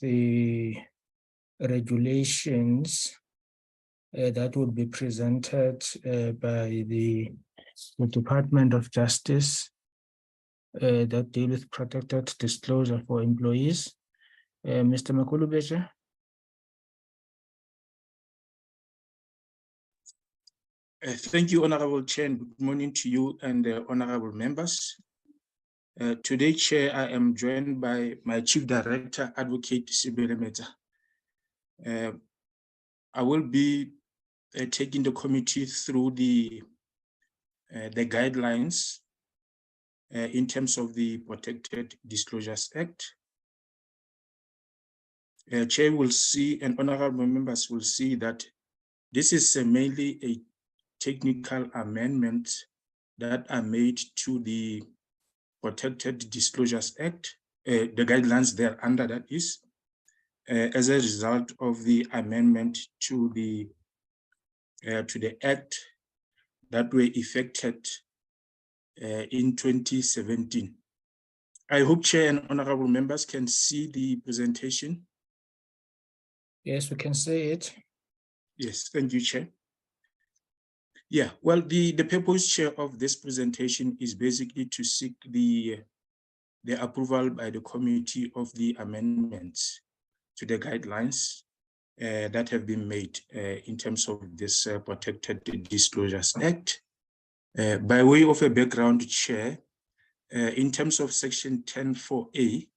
the regulations that would be presented by the Department of Justice that deal with protected disclosure for employees. Mr. Makulubeja. Thank you, Honorable Chair, and good morning to you and the honorable members. Today, Chair, I am joined by my Chief Director, Advocate Sibele Meta. I will be taking the committee through the guidelines in terms of the Protected Disclosures Act. Chair will see, and honorable members will see that this is mainly a technical amendment that are made to the Protected Disclosures Act, the guidelines there under that is, as a result of the amendment to the Act that were effected in 2017. I hope Chair and honorable members can see the presentation. Yes, we can see it. Yes, thank you, Chair. Yeah, well, the purpose, Chair, of this presentation is basically to seek the approval by the committee of the amendments to the guidelines that have been made in terms of this Protected Disclosures Act. By way of a background, Chair, in terms of Section 10.4a,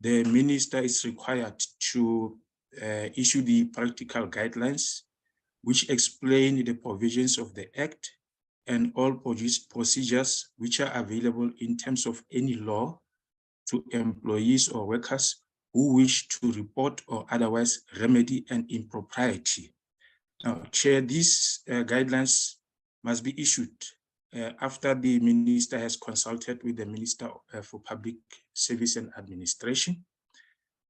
the Minister is required to issue the practical guidelines which explain the provisions of the Act and all procedures which are available in terms of any law to employees or workers who wish to report or otherwise remedy an impropriety. Now, Chair, these guidelines must be issued after the Minister has consulted with the Minister for Public Service and Administration.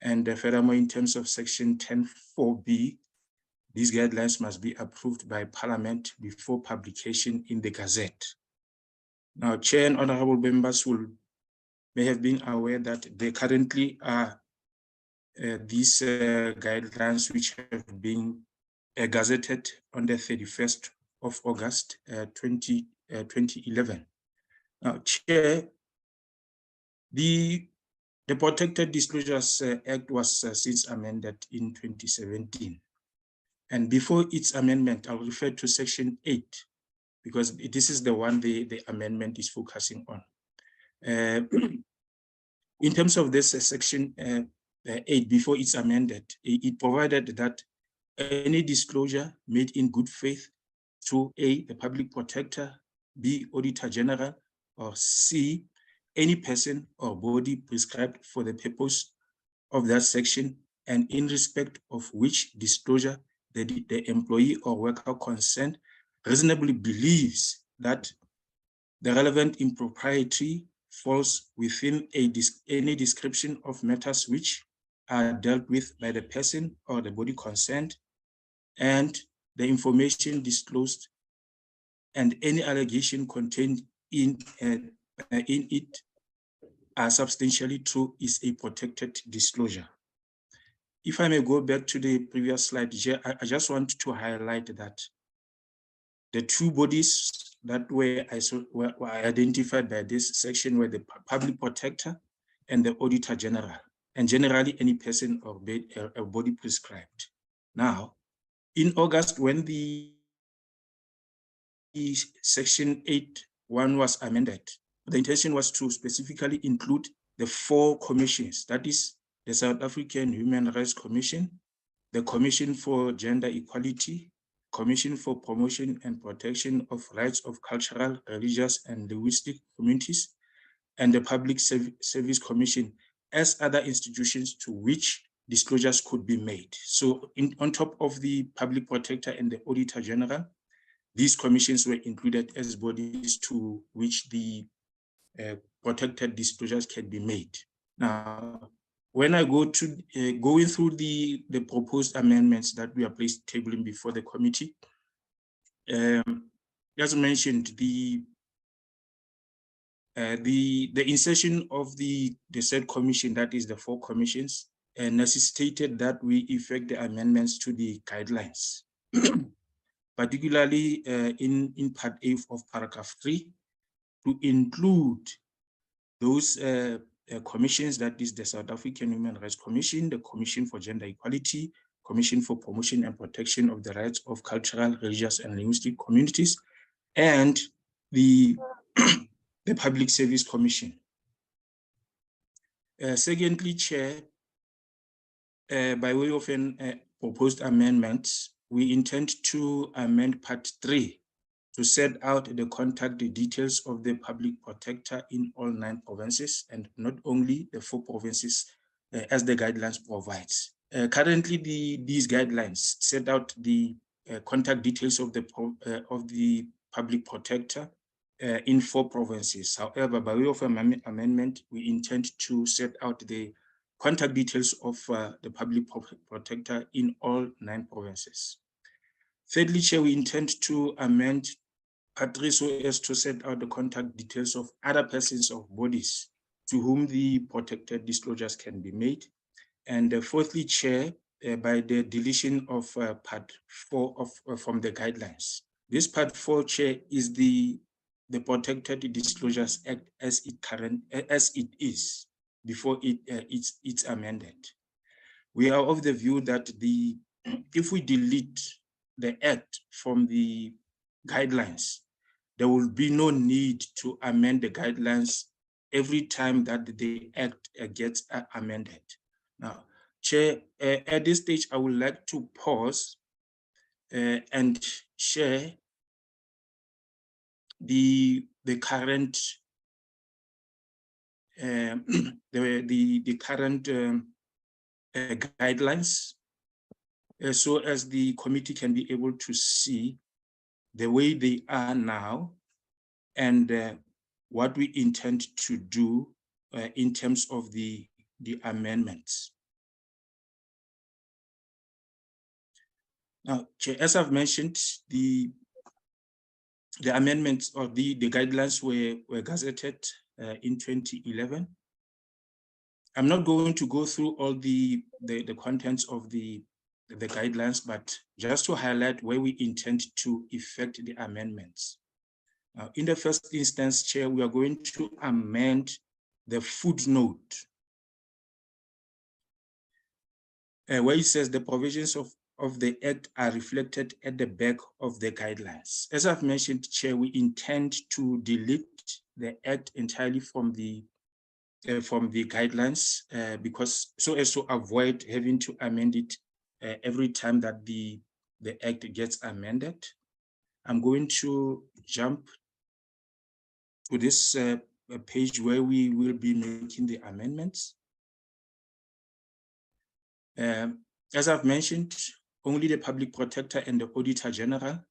And furthermore, in terms of Section 10.4b, these guidelines must be approved by Parliament before publication in the Gazette. Now, Chair and honorable members may have been aware that there currently are these guidelines which have been gazetted on the 31st of August 2011. Now, Chair, the Protected Disclosures Act was since amended in 2017. And before its amendment, I'll refer to Section 8, because this is the one the amendment is focusing on. In terms of this Section 8, before it's amended, it provided that any disclosure made in good faith to A, the public protector, B, Auditor General, or C, any person or body prescribed for the purpose of that section, and in respect of which disclosure the employee or worker concerned reasonably believes that the relevant impropriety falls within any description of matters which are dealt with by the person or the body concerned, and the information disclosed and any allegation contained in it are substantially true, is a protected disclosure. If I may go back to the previous slide, I just want to highlight that the two bodies that were identified by this section were the public protector and the Auditor General, and generally any person or body prescribed. Now, in August, when the Section 8.1 was amended, the intention was to specifically include the 4 commissions, that is the South African Human Rights Commission, the Commission for Gender Equality, Commission for Promotion and Protection of Rights of Cultural, Religious, and Linguistic Communities, and the Public Service Commission as other institutions to which disclosures could be made. So on top of the Public Protector and the Auditor General, these commissions were included as bodies to which the protected disclosures can be made. Now, when I go to going through the proposed amendments that we are tabling before the committee, as mentioned, the insertion of the said commission, that is the 4 commissions, necessitated that we effect the amendments to the guidelines, particularly in Part A of Paragraph 3, to include those commissions, that is the South African Human Rights Commission, the Commission for Gender Equality, Commission for Promotion and Protection of the Rights of Cultural, Religious, and Linguistic Communities, and the, the Public Service Commission. Secondly, Chair, by way of an proposed amendment, we intend to amend Part 3 to set out the contact details of the public protector in all 9 provinces, and not only the 4 provinces as the guidelines provides. Currently, these guidelines set out the contact details of the public protector in 4 provinces. However, by way of amendment, we intend to set out the contact details of the public protector in all 9 provinces. Thirdly, Chair, we intend to amend Part 3 so as to set out the contact details of other persons or bodies to whom the protected disclosures can be made. And fourthly, Chair, by the deletion of Part 4 from the guidelines. This Part 4, Chair, is the Protected Disclosures Act as it is before it's amended. We are of the view that if we delete the act from the guidelines, there will be no need to amend the guidelines every time that the act gets amended. Now, Chair, at this stage, I would like to pause and share the current the current guidelines, so as the committee can be able to see the way they are now and what we intend to do in terms of the amendments. Now, Chair, as I've mentioned, the amendments or the guidelines were gazetted in 2011. I'm not going to go through all the contents of the guidelines, but just to highlight where we intend to effect the amendments. In the first instance, Chair, we are going to amend the footnote where it says the provisions of the Act are reflected at the back of the guidelines. As I've mentioned, Chair, we intend to delete the Act entirely from the guidelines because so as to avoid having to amend it every time that the Act gets amended. I'm going to jump to this page where we will be making the amendments. As I've mentioned, only the public protector and the auditor general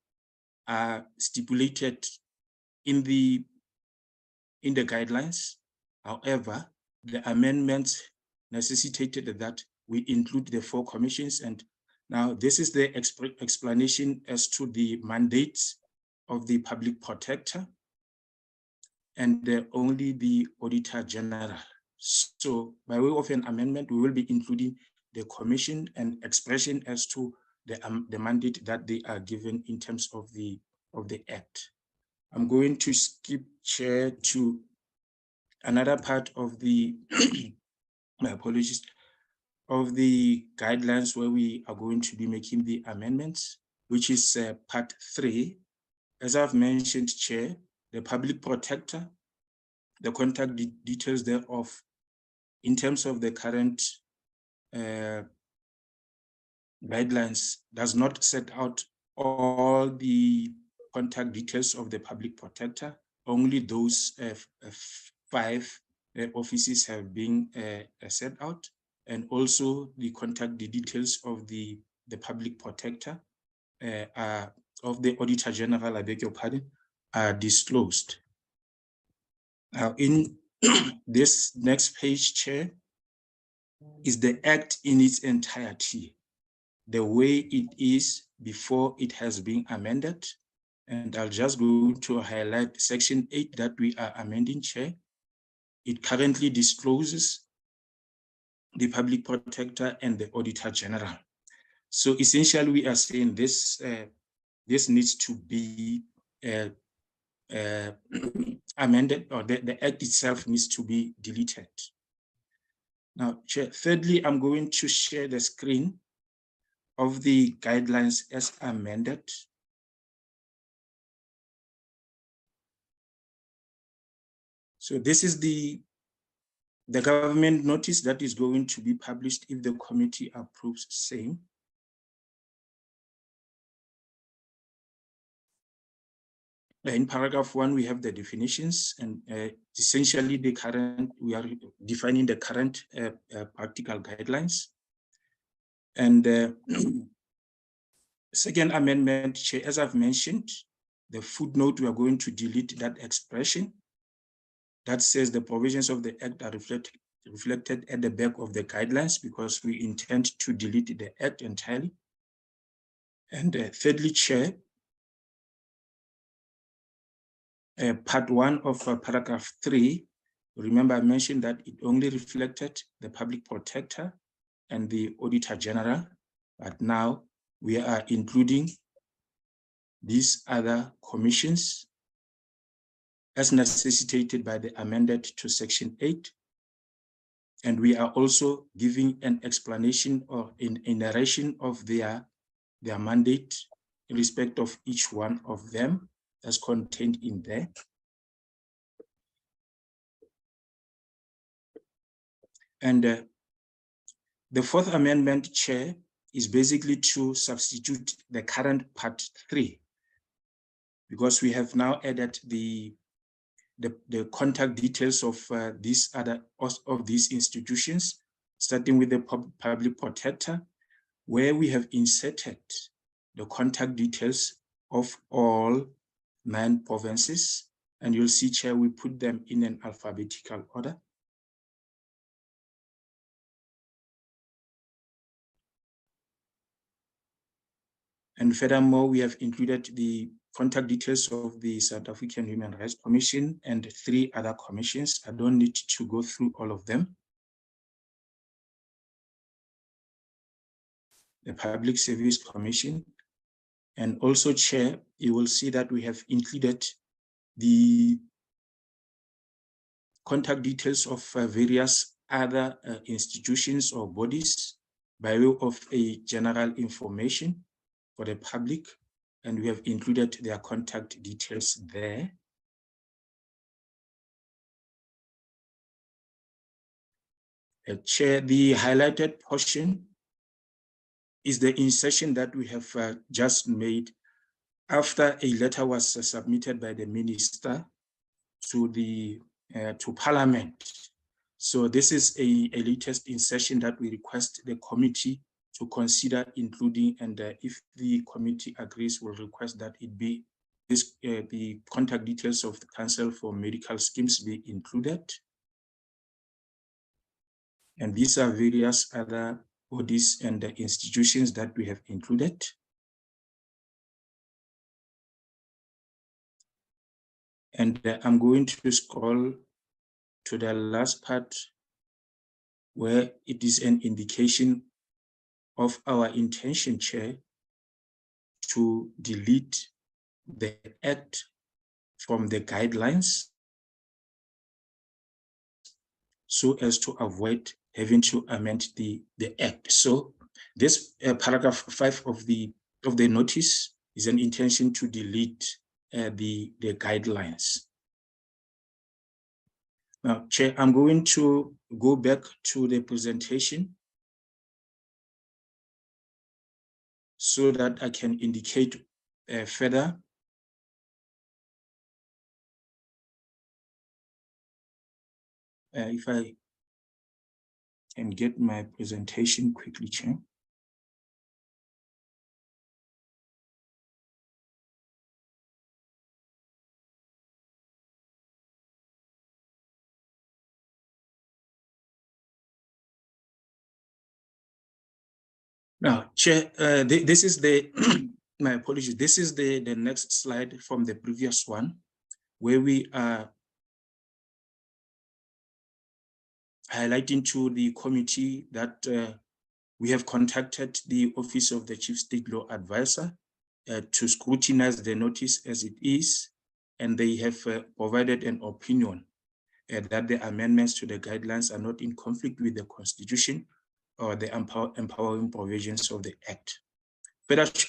are stipulated in the guidelines. However, the amendments necessitated that we include the 4 commissions, and now this is the explanation as to the mandates of the public protector and only the auditor general. So by way of an amendment, we will be including the commission and expression as to the mandate that they are given in terms of the Act. I'm going to skip, Chair, to another part of the my apologies, of the guidelines where we are going to be making the amendments, which is Part 3. As I've mentioned, Chair, the public protector, the contact details thereof in terms of the current guidelines does not set out all the contact details of the public protector. Only those 5 offices have been set out, and also the contact details of the public protector of the auditor general, I beg your pardon, are disclosed. Now, in this next page, Chair, is the Act in its entirety, the way it is before it has been amended. And I'll just go to highlight Section 8 that we are amending, Chair. It currently discloses the Public Protector, and the Auditor General. So essentially, we are saying this needs to be amended, or the act itself needs to be deleted. Now, Chair, thirdly, I'm going to share the screen of the guidelines as amended. So this is the government notice that is going to be published if the committee approves same. In paragraph 1, we have the definitions, and essentially we are defining the current practical guidelines. And second amendment, Chair, as I've mentioned, the footnote, we are going to delete that expression that says the provisions of the act are reflected at the back of the guidelines, because we intend to delete the act entirely. And thirdly, Chair, part 1 of paragraph 3, remember I mentioned that it only reflected the Public Protector and the Auditor General, but now we are including these other commissions as necessitated by the amendment to section 8. And we are also giving an explanation or a narration of their mandate in respect of each one of them as contained in there. And the fourth amendment, Chair, is basically to substitute the current part 3, because we have now added the contact details of these institutions, starting with the Public Protector, where we have inserted the contact details of all 9 provinces. And you'll see, Chair, we put them in an alphabetical order. And furthermore, we have included the contact details of the South African Human Rights Commission and 3 other commissions. I don't need to go through all of them. The Public Service Commission. And also, Chair, you will see that we have included the contact details of various other institutions or bodies by way of a general information for the public, and we have included their contact details there. Chair, the highlighted portion is the insertion that we have just made after a letter was submitted by the minister to Parliament. So this is a latest insertion that we request the committee to consider including, and if the committee agrees, we'll request that it be the contact details of the Council for Medical Schemes be included. And these are various other bodies and institutions that we have included. And I'm going to scroll to the last part where it is an indication of our intention, Chair, to delete the act from the guidelines so as to avoid having to amend the act. So this paragraph 5 of the notice is an intention to delete the guidelines. Now, Chair, I'm going to go back to the presentation so that I can indicate further. If I can get my presentation quickly, Chair. Now, Chair, this is the, my apologies, this is the next slide from the previous one, where we are highlighting to the committee that we have contacted the Office of the Chief State Law Advisor to scrutinize the notice as it is, and they have provided an opinion that the amendments to the guidelines are not in conflict with the Constitution or the empowering provisions of the Act.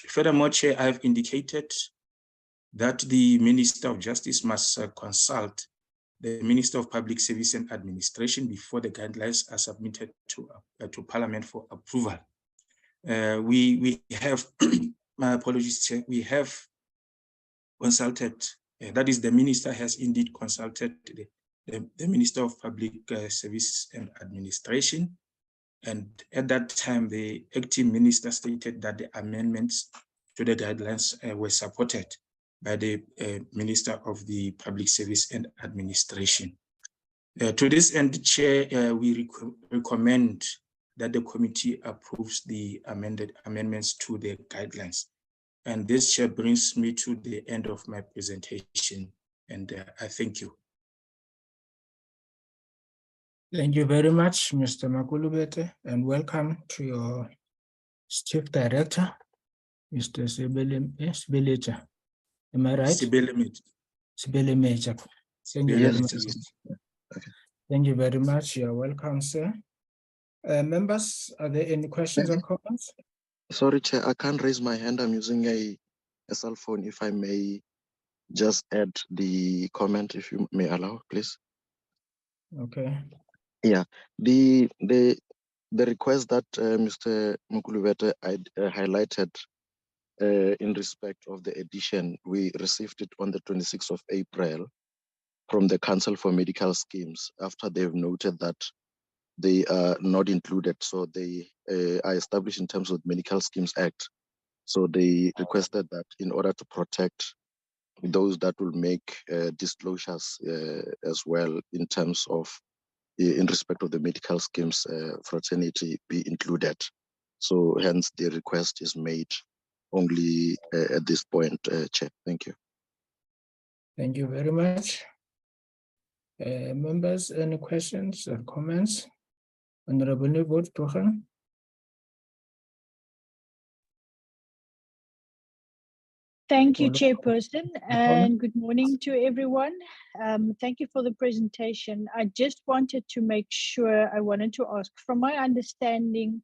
Furthermore, Chair, I have indicated that the Minister of Justice must consult the Minister of Public Service and Administration before the guidelines are submitted to Parliament for approval. We have, my apologies, Chair, we have consulted, that is, the Minister has indeed consulted the Minister of Public Service and Administration. And at that time, the acting minister stated that the amendments to the guidelines were supported by the Minister of the Public Service and Administration. To this end, Chair, we recommend that the committee approves the amendments to the guidelines. And this, Chair, brings me to the end of my presentation, and I thank you. Thank you very much, Mr. Makulubete, and welcome to your Chief Director, Mr. Sibelecha. Am I right? Sibelemeja. Sibelemeja. Thank you very much. Okay. Thank you very much. You're welcome, sir. Members, are there any questions or comments? Sorry, Chair, I can't raise my hand. I'm using a cell phone. If I may just add the comment, if you may allow, please. Okay. Yeah, the request that Mr. Mukulubete highlighted in respect of the edition, we received it on the 26th of April from the Council for Medical Schemes after they've noted that they are not included. So they are established in terms of the Medical Schemes Act. So they requested that in order to protect those that will make disclosures as well in terms of in respect of the medical schemes fraternity be included. So hence the request is made only at this point, Chair. Thank you. Thank you very much. Members, any questions or comments? Honorable Nibot Tohan. Thank you, Chairperson, and good morning to everyone. Thank you for the presentation. I just wanted to make sure, I wanted to ask, from my understanding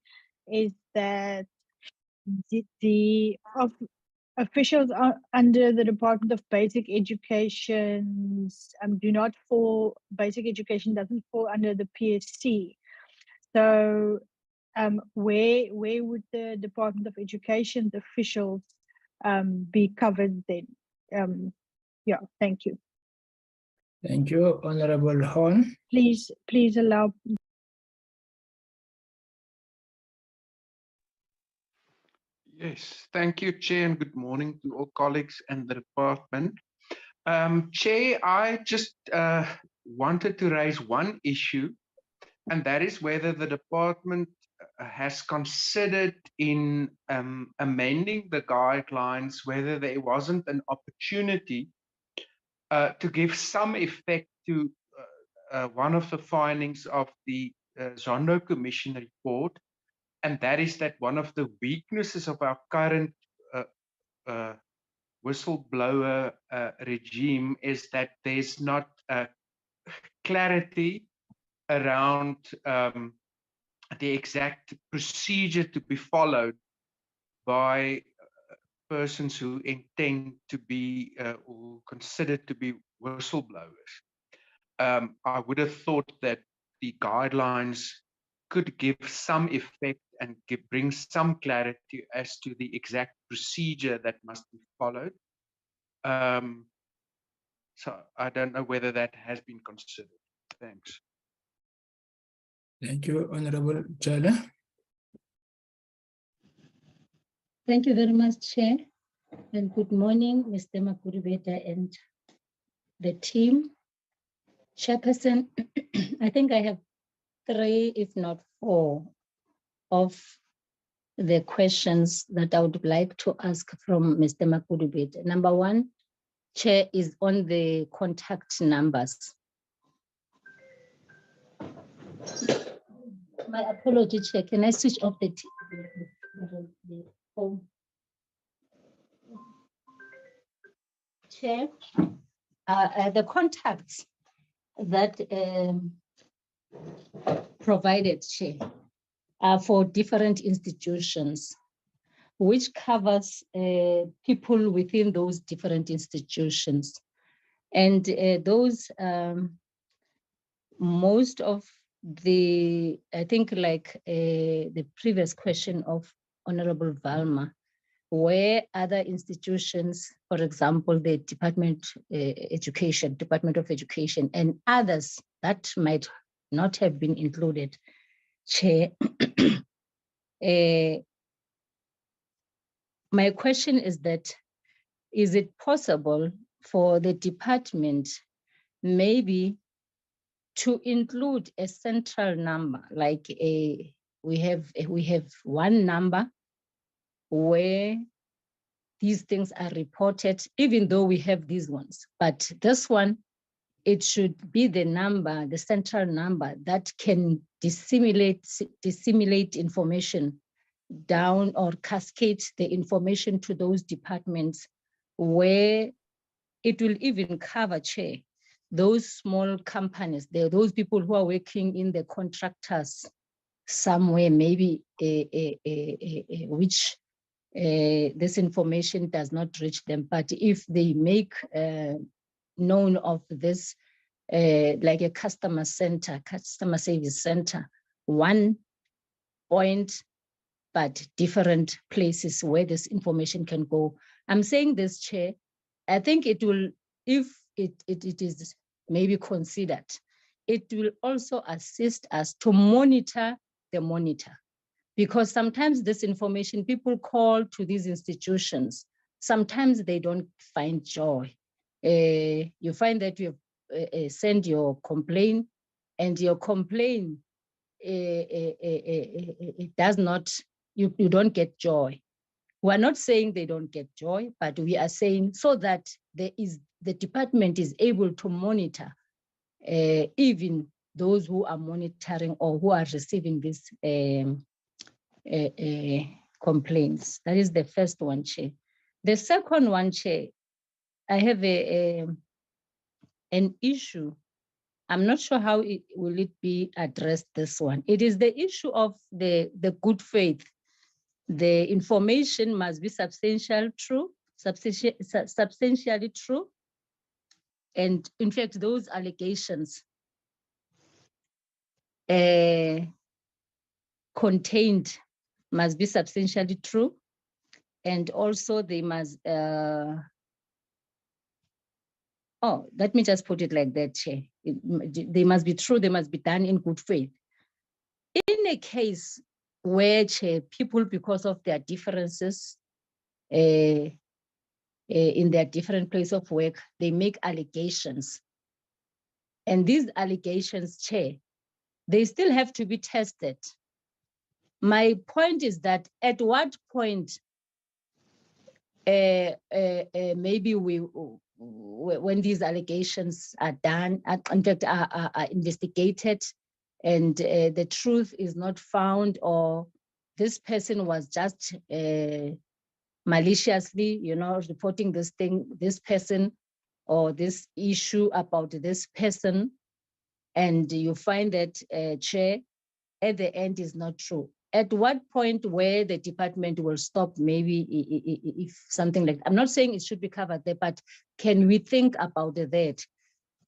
is that the officials under the Department of Basic Education do not fall, basic education doesn't fall under the PSC. So where would the Department of Education's officials be covered then? Yeah, thank you. Thank you, Honorable Horn. Please allow. Yes, thank you, Chair, and good morning to all colleagues and the department. Chair, I just wanted to raise one issue, and that is whether the department has considered in amending the guidelines, whether there wasn't an opportunity to give some effect to one of the findings of the Zondo Commission report, and that is that one of the weaknesses of our current whistleblower regime is that there's not clarity around the exact procedure to be followed by persons who intend to be or considered to be whistleblowers. I would have thought that the guidelines could give some effect and bring some clarity as to the exact procedure that must be followed. So I don't know whether that has been considered. Thanks. Thank you, Honorable Jala. Thank you very much, Chair. And good morning, Mr. Makulubete and the team. Chairperson, I think I have 3, if not 4, of the questions that I would like to ask from Mr. Makulubete. Number 1, Chair, is on the contact numbers. My apology, Chair. Can I switch off the phone? Chair, the contacts that provided, Chair, are for different institutions, which covers people within those different institutions. And those, most of the, I think like the previous question of Honorable Valma, where other institutions, for example, the Department of Education, and others that might not have been included, Chair. My question is that, is it possible for the department maybe to include a central number, like we have one number where these things are reported, even though we have these ones, but this one, it should be the number, the central number that can disseminate information down or cascade the information to those departments, where it will even cover, Chair, those small companies, those people who are working in the contractors somewhere, maybe which this information does not reach them. But if they make known of this, like a customer service center, one point, but different places where this information can go. I'm saying this, Chair, I think it will, if it is maybe considered, it will also assist us to monitor the monitor. Because sometimes this information, people call to these institutions, sometimes they don't find joy. You find that you send your complaint, and your complaint it does not, you don't get joy. We're not saying they don't get joy, but we are saying so that the department is able to monitor even those who are monitoring or who are receiving these complaints. That is the first one, Chair. The second one, Chair, I have an issue. I'm not sure how it will be addressed, this one. It is the issue of the good faith. The information must be substantially true. And in fact, those allegations contained must be substantially true. And also they must, let me just put it like that, Chair. They must be true, they must be done in good faith. In a case where, Chair, people, because of their differences in their different place of work, they make allegations. And these allegations, Chair, they still have to be tested. My point is that at what point maybe when these allegations are done, in fact, are investigated, and the truth is not found, or this person was just maliciously, reporting this person, or this issue about this person, and you find that, Chair, at the end is not true. At what point where the department will stop, maybe if something like, I'm not saying it should be covered there, but can we think about that?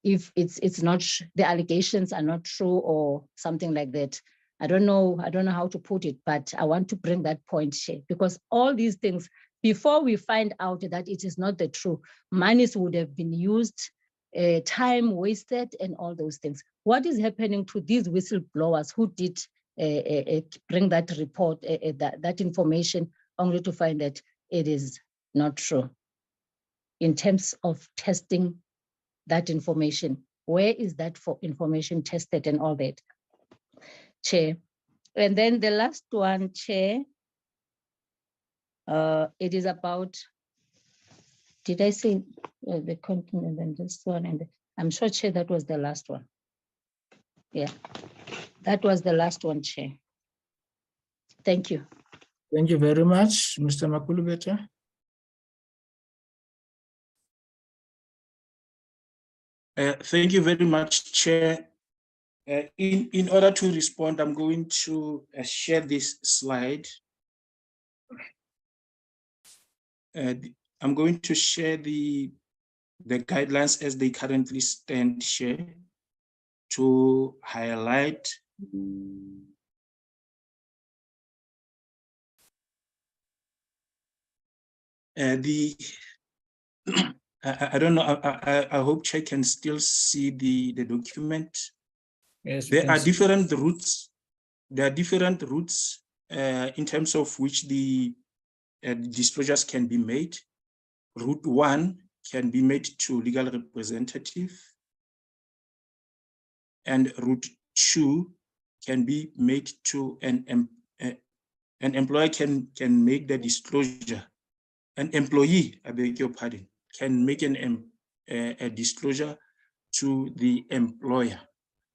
If it's not, the allegations are not true or something like that. I don't know how to put it, but I want to bring that point, Chair, because all these things, before we find out that it is not the truth, monies would have been used, time wasted, and all those things. What is happening to these whistleblowers who did bring that report, that information, only to find that it is not true? In terms of testing that information, where is that for information tested and all that, Chair? And then the last one, Chair, it is about, did I say the continent and this one? And I'm sure, Chair, that was the last one. Yeah. That was the last one, Chair. Thank you. Thank you very much, Mr. Makulubete. Thank you very much, Chair. In order to respond, I'm going to share this slide. I'm going to share the guidelines as they currently stand here to highlight I don't know, I hope Chair can still see the document. Yes, there are different routes. There are different routes in terms of which the disclosures can be made. Route 1 can be made to legal representative, and route 2 can be made to an employer can make the disclosure. An employee, I beg your pardon, can make a disclosure to the employer.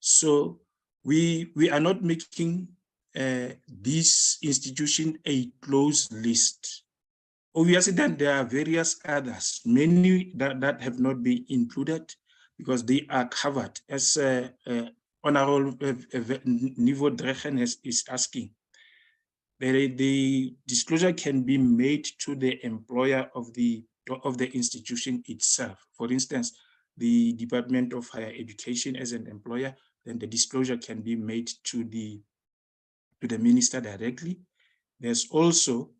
So we are not making this institution a closed list. Obviously, then there are various others, many that have not been included because they are covered, as Honorable Nivo Drechen is asking. The disclosure can be made to the employer of the institution itself. For instance, the Department of Higher Education as an employer, then the disclosure can be made to the minister directly. There's also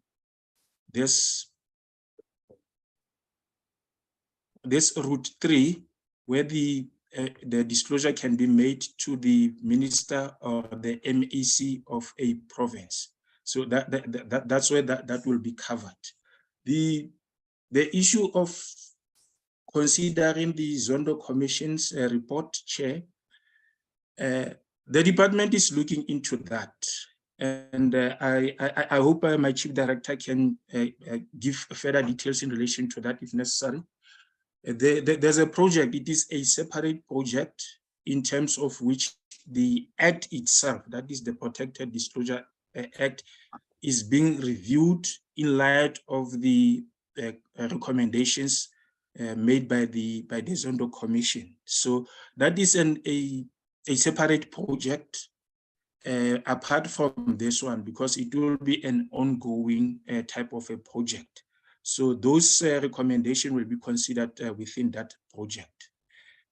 this route 3, where the disclosure can be made to the minister or the MEC of a province. So that's where that will be covered. The issue of considering the Zondo Commission's report, Chair, the department is looking into that. And I hope my chief director can give further details in relation to that if necessary. There's a project, it is a separate project in terms of which the act itself, that is the Protected Disclosure Act, is being reviewed in light of the recommendations made by the Zondo Commission. So that is a separate project apart from this one, because it will be an ongoing type of a project. So those recommendations will be considered within that project.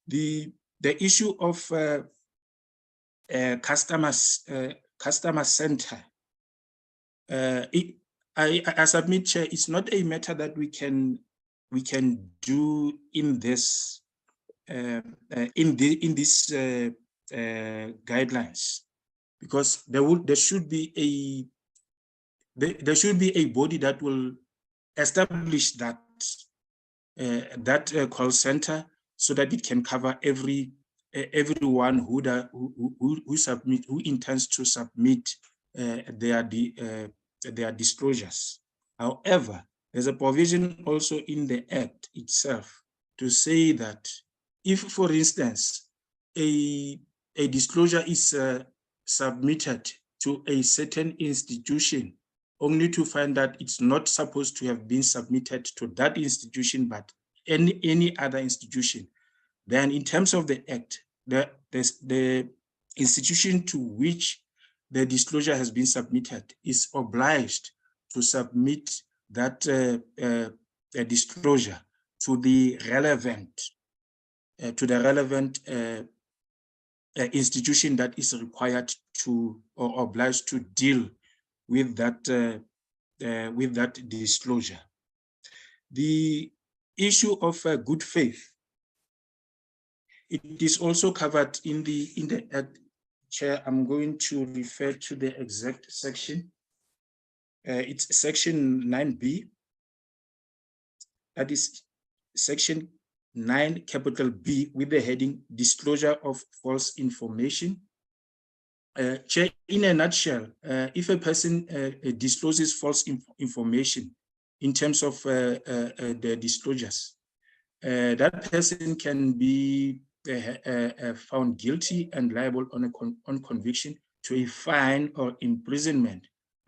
The issue of customer center, I submit, Chair, it's not a matter that we can do in this these guidelines, because there should be a body that will establish that call center, so that it can cover everyone who intends to submit their disclosures. However, there's a provision also in the Act itself to say that if, for instance, a disclosure is submitted to a certain institution, only to find that it's not supposed to have been submitted to that institution, but any other institution, then in terms of the Act, the institution to which the disclosure has been submitted is obliged to submit that disclosure to the relevant institution that is required to or obliged to deal with that disclosure. The issue of good faith, it is also covered in the Act. Chair, I'm going to refer to the exact section. It's section 9B. That is section 9, capital B, with the heading Disclosure of False Information. Chair, in a nutshell, if a person discloses false information in terms of the disclosures, that person can be found guilty and liable on conviction to a fine or imprisonment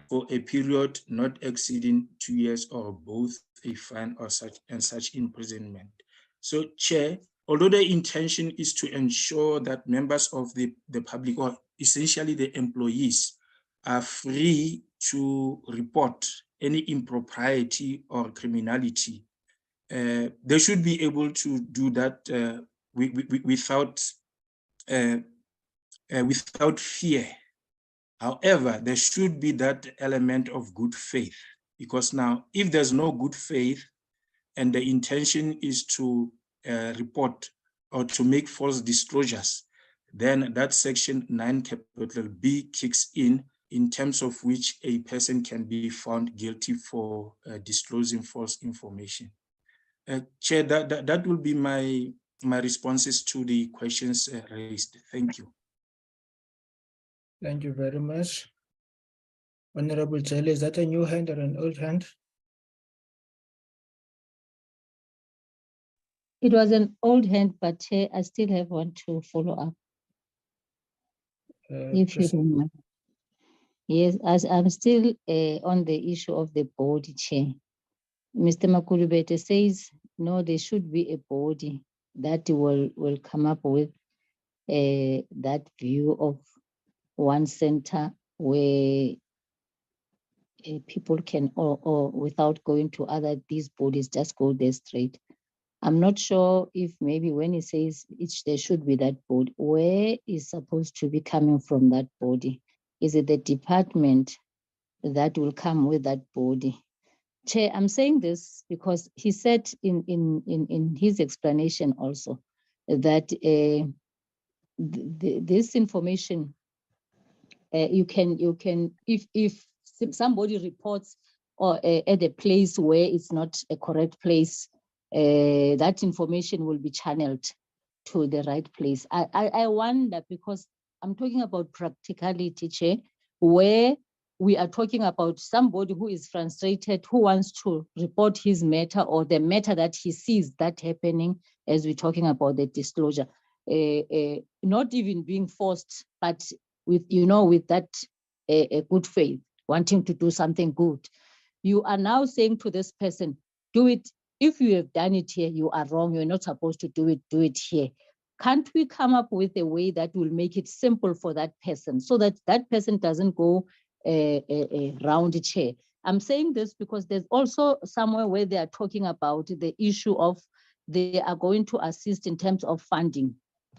for a period not exceeding 2 years, or both a fine or such imprisonment. So, Chair, although the intention is to ensure that members of the public, or essentially the employees, are free to report any impropriety or criminality, they should be able to do that without fear. However, there should be that element of good faith, because now, if there's no good faith and the intention is to report or to make false disclosures, then that section 9(b) kicks in terms of which a person can be found guilty for disclosing false information. Chair, that will be my responses to the questions raised. Thank you. Thank you very much. Honorable Chair, is that a new hand or an old hand? It was an old hand, but Chair, I still have one to follow up. If you don't mind. Yes, as I'm still on the issue of the body, Chair. Mr. Makulubete says, no, there should be a body that will come up with that view of one center where people can, or without going to these bodies, just go there straight. I'm not sure if maybe when he says there should be that body, where is supposed to be coming from that body? Is it the department that will come with that body? Chair, I'm saying this because he said in his explanation also that this information, you can if somebody reports or at a place where it's not a correct place, that information will be channeled to the right place. I wonder, because I'm talking about practicality, Chair, where we are talking about somebody who is frustrated, who wants to report his matter or the matter that he sees that happening, as we're talking about the disclosure, not even being forced, but with that good faith, wanting to do something good. You are now saying to this person, do it. If you have done it here, you are wrong. You're not supposed to do it here. Can't we come up with a way that will make it simple for that person, so that that person doesn't go round the chair? I'm saying this because there's also somewhere where they are talking about the issue of they are going to assist in terms of funding.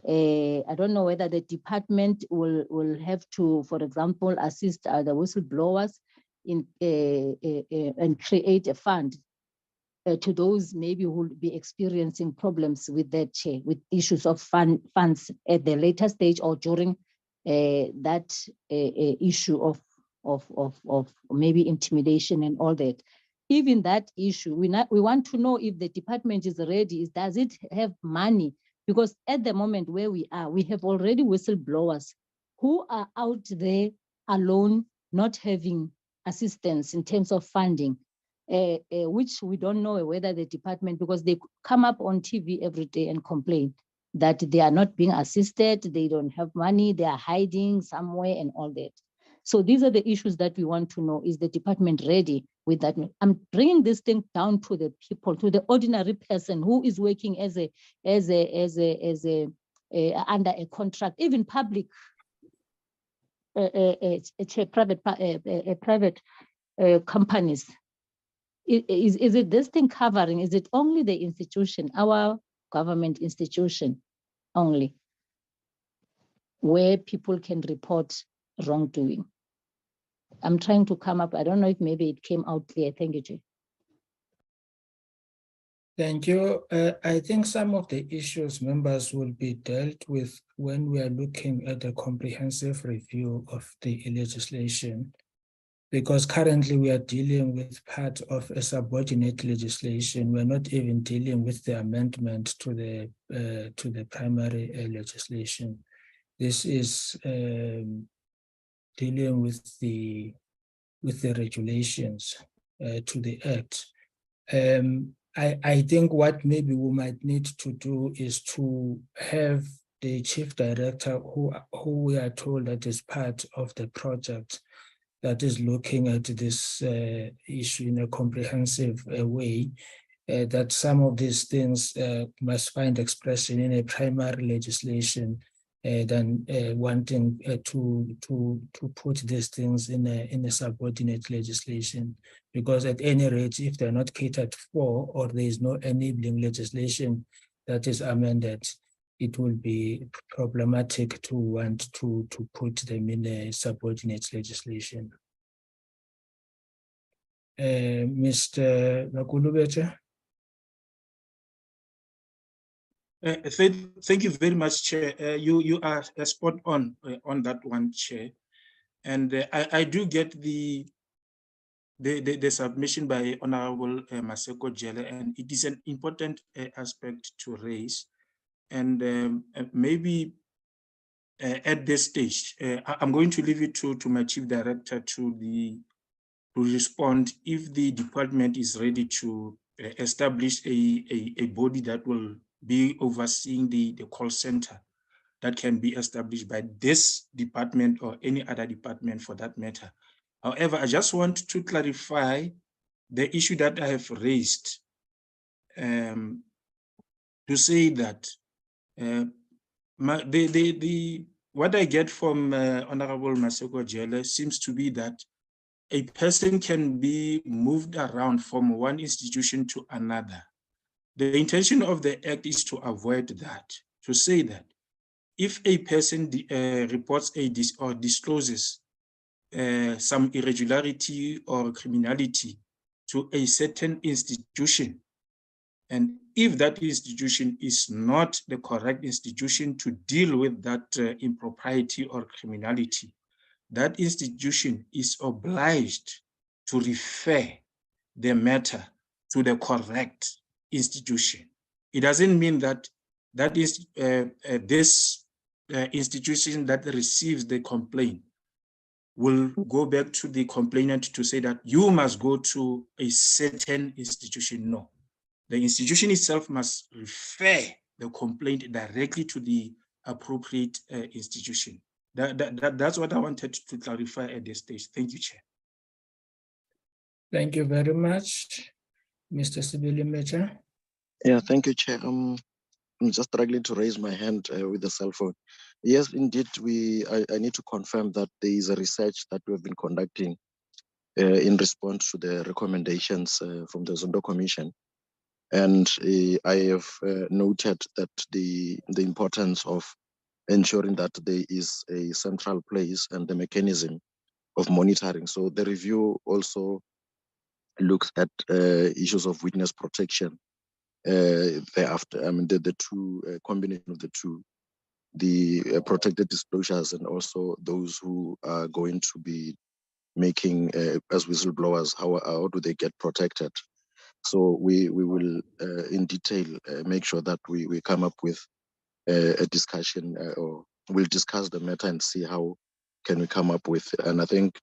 I don't know whether the department will have to, for example, assist the whistleblowers in and create a fund to those maybe who will be experiencing problems with their chair, with issues of funds at the later stage or during that issue of maybe intimidation and all that. Even that issue, we want to know if the department is ready. Does it have money? Because at the moment where we are, we have already whistleblowers who are out there alone, not having assistance in terms of funding, which we don't know whether the department, because they come up on TV every day and complain that they are not being assisted, they don't have money, they are hiding somewhere and all that. So these are the issues that we want to know. Is the department ready with that? I'm bringing this thing down to the people, to the ordinary person who is working as under a contract, even public, private companies. Is it this thing covering? Is it only the institution, our government institution only, where people can report wrongdoing? I'm trying to come up. I don't know if maybe it came out clear. Thank you, Jay. Thank you. I think some of the issues members will be dealt with when we are looking at a comprehensive review of the legislation, because currently we are dealing with part of a subordinate legislation. We're not even dealing with the amendment to the primary legislation. This is dealing with the regulations to the Act. I think what maybe we might need to do is to have the chief director, who we are told that is part of the project that is looking at this issue in a comprehensive way, that some of these things must find expression in a primary legislation than wanting to put these things in a subordinate legislation. Because at any rate, if they're not catered for, or there is no enabling legislation that is amended, it will be problematic to want to put them in a subordinate legislation. Mr. Makulubete. Thank you very much, Chair. You are spot on that one, Chair. And I do get the submission by Honorable Maseko Jele, and it is an important aspect to raise. And maybe at this stage, I'm going to leave it to my chief director to respond if the department is ready to establish a body that will be overseeing the call center that can be established by this department or any other department for that matter. However, I just want to clarify the issue that I have raised to say that what I get from Honorable Maseko Jele seems to be that a person can be moved around from one institution to another. The intention of the act is to avoid that, to say that if a person reports or discloses some irregularity or criminality to a certain institution, and if that institution is not the correct institution to deal with that impropriety or criminality, that institution is obliged to refer the matter to the correct institution. It doesn't mean that is this institution that receives the complaint will go back to the complainant to say that you must go to a certain institution. No, the institution itself must refer the complaint directly to the appropriate institution. That's what I wanted to clarify at this stage. Thank you, Chair. Thank you very much, Mr. Sibili Mecha. Yeah, thank you, Chair. I'm just struggling to raise my hand with the cell phone. Yes, indeed, I need to confirm that there is a research that we have been conducting in response to the recommendations from the Zondo Commission. And I have noted that the importance of ensuring that there is a central place and the mechanism of monitoring. So the review also looks at issues of witness protection. Thereafter, I mean, the two combination of the two, the protected disclosures and also those who are going to be making as whistleblowers, how do they get protected? So we will in detail make sure that we come up with a discussion or we'll discuss the matter and see how can we come up with. And I think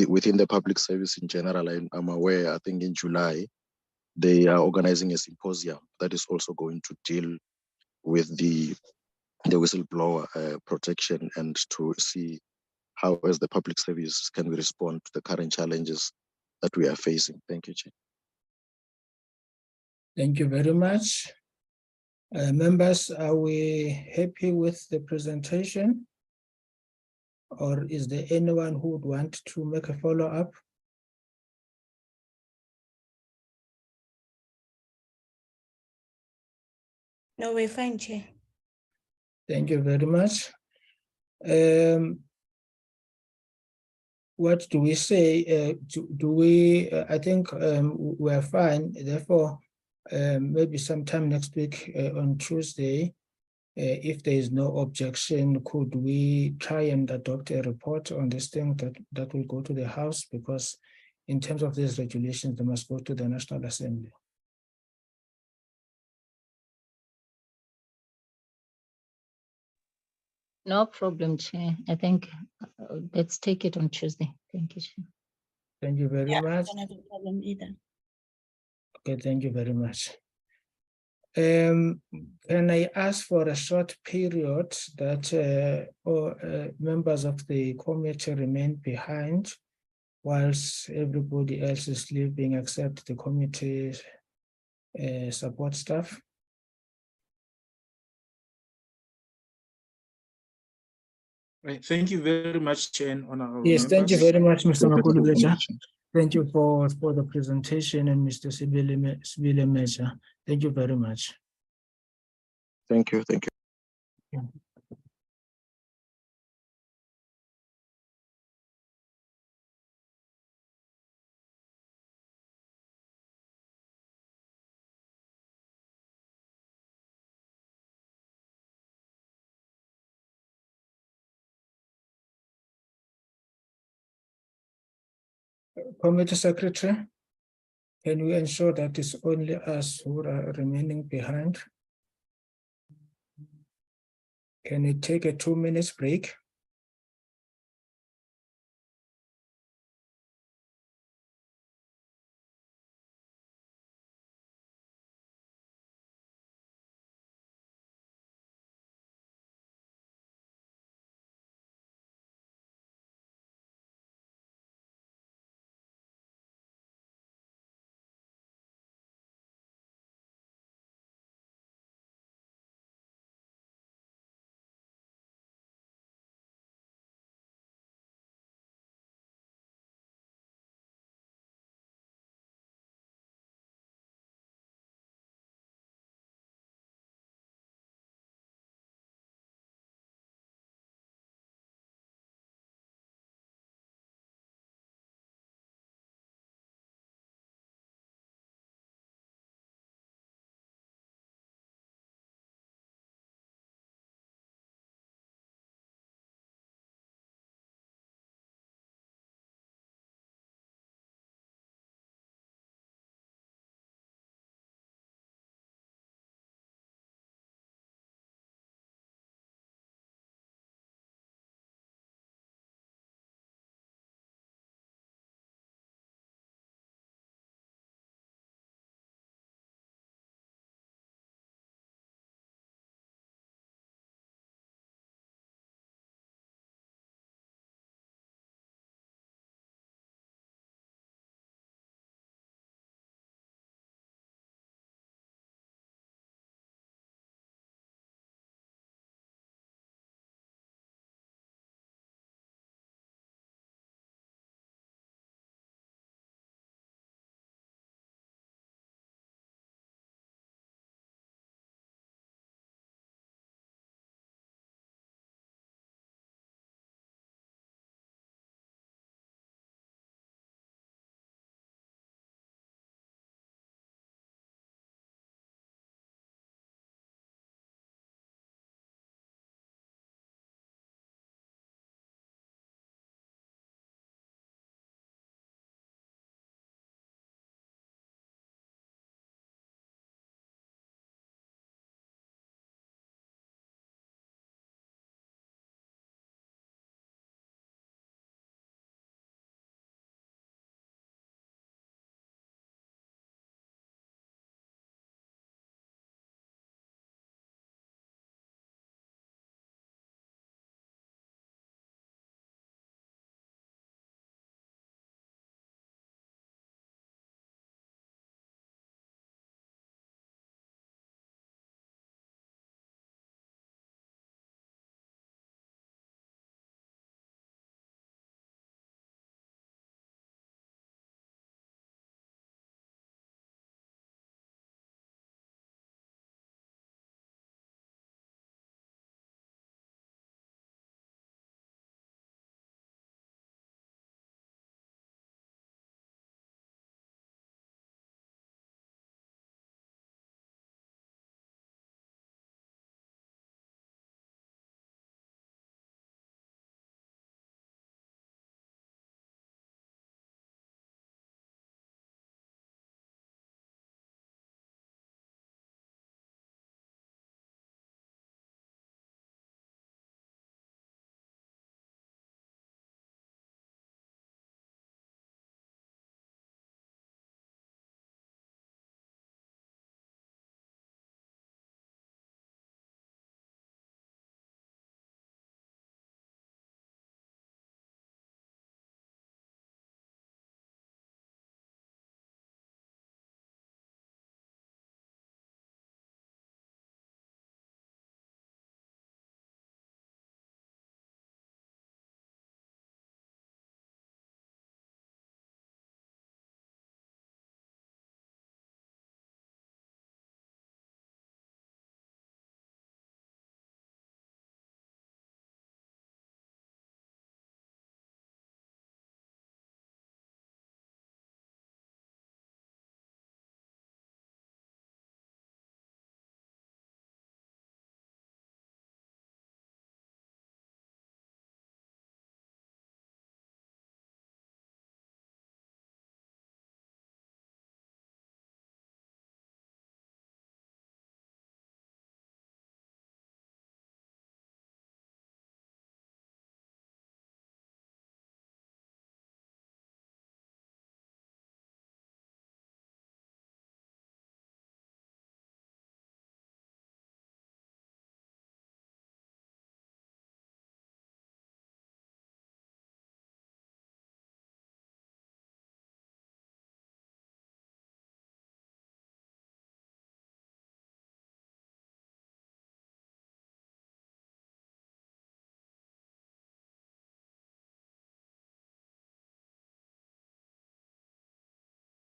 within the public service in general, I'm aware, I think in July, they are organizing a symposium that is also going to deal with the whistleblower protection and to see how as the public service can we respond to the current challenges that we are facing. Thank you, Chair. Thank you very much. Members, are we happy with the presentation? Or is there anyone who would want to make a follow-up? No, we're fine, Chair. Thank you very much. What do we say? Do we, I think we're fine. Therefore, maybe sometime next week on Tuesday, if there is no objection, could we try and adopt a report on this thing that will go to the House? Because in terms of these regulations, they must go to the National Assembly. No problem, Chair. I think let's take it on Tuesday. Thank you, Chair. Thank you very much. I don't have a problem either. Okay, thank you very much. Can I ask for a short period that members of the committee remain behind whilst everybody else is leaving except the committee support staff? Right. Thank you very much, Chair and honorable Yes, thank you members. very much, Mr. Thank you. Makulubeja. Thank you for the presentation, and Mr. Sibile Measure. Thank you very much. Thank you. Thank you. Committee Secretary, can we ensure that it's only us who are remaining behind? Can we take a 2 minutes break?